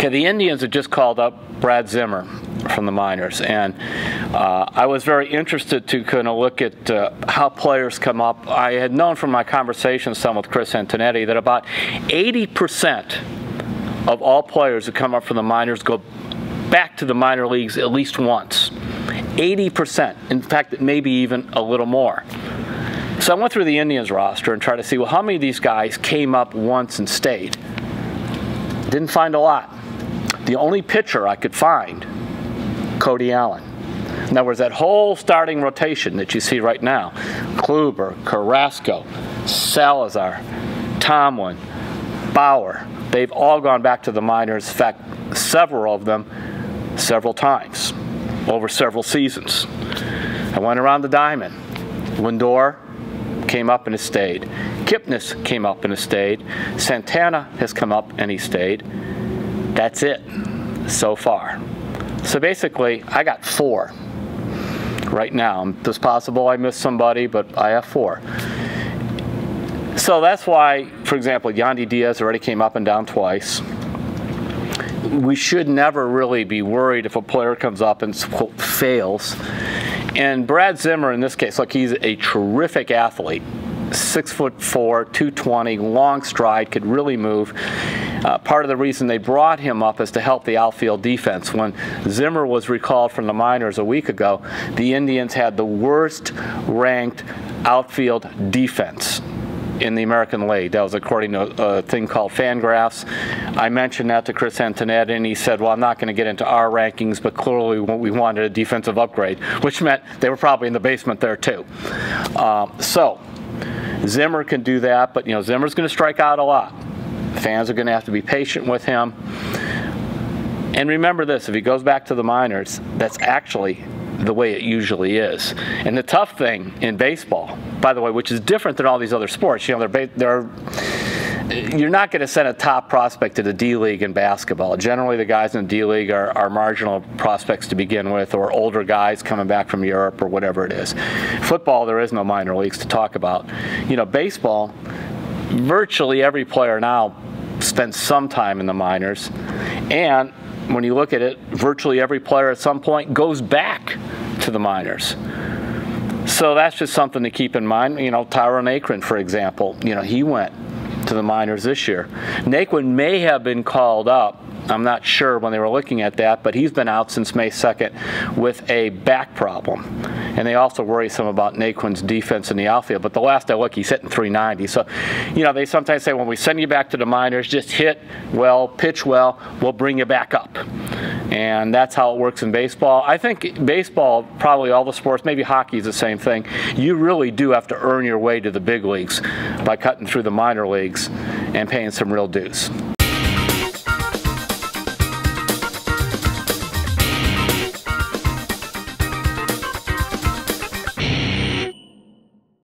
Okay, the Indians had just called up Brad-Zimmer from the minors, and I was very interested to kind of look at how players come up. I had known from my conversations some with Chris Antonetti that about 80% of all players who come up from the minors go back to the minor leagues at least once. 80%. In fact, maybe even a little more. So I went through the Indians roster and tried to see, well, how many of these guys came up once and stayed? Didn't find a lot. The only pitcher I could find, Cody Allen. In other words, that whole starting rotation that you see right now, Kluber, Carrasco, Salazar, Tomlin, Bauer, they've all gone back to the minors. In fact, several of them several times over several seasons. I went around the diamond. Lindor came up and has stayed. Kipnis came up and has stayed. Santana has come up and he stayed. That's it so far. So basically, I got 4 right now. It's possible I missed somebody, but I have 4. So that's why, for example, Yandy Diaz already came up and down twice. We should never really be worried if a player comes up and, quote, fails. And Brad Zimmer, in this case, look, he's a terrific athlete. 6'4", 220, long stride, could really move. Part of the reason they brought him up is to help the outfield defense. When Zimmer was recalled from the minors a week ago, the Indians had the worst ranked outfield defense in the American League. That was according to a thing called Fangraphs. I mentioned that to Chris Antonetti, and he said, well, I'm not going to get into our rankings, but clearly we wanted a defensive upgrade, which meant they were probably in the basement there too. So Zimmer can do that, but Zimmer's going to strike out a lot. Fans are going to have to be patient with him. And remember this, if he goes back to the minors, that's actually the way it usually is. And the tough thing in baseball, by the way, which is different than all these other sports, you're not going to send a top prospect to the D-League in basketball. Generally, the guys in the D-League are marginal prospects to begin with, or older guys coming back from Europe or whatever it is. Football, there is no minor leagues to talk about. Baseball, virtually every player now spends some time in the minors, and when you look at it, virtually every player at some point goes back to the minors. So that's just something to keep in mind. Tyrone Akron, for example, he went to the minors this year. Naquin may have been called up. I'm not sure when they were looking at that, but he's been out since May 2nd with a back problem. And they also worry some about Naquin's defense in the outfield. But the last I looked, he's hitting 390. So, they sometimes say, when we send you back to the minors, just hit well, pitch well, we'll bring you back up. And that's how it works in baseball. I think baseball, probably all the sports, maybe hockey is the same thing. You really do have to earn your way to the big leagues by cutting through the minor leagues and paying some real dues.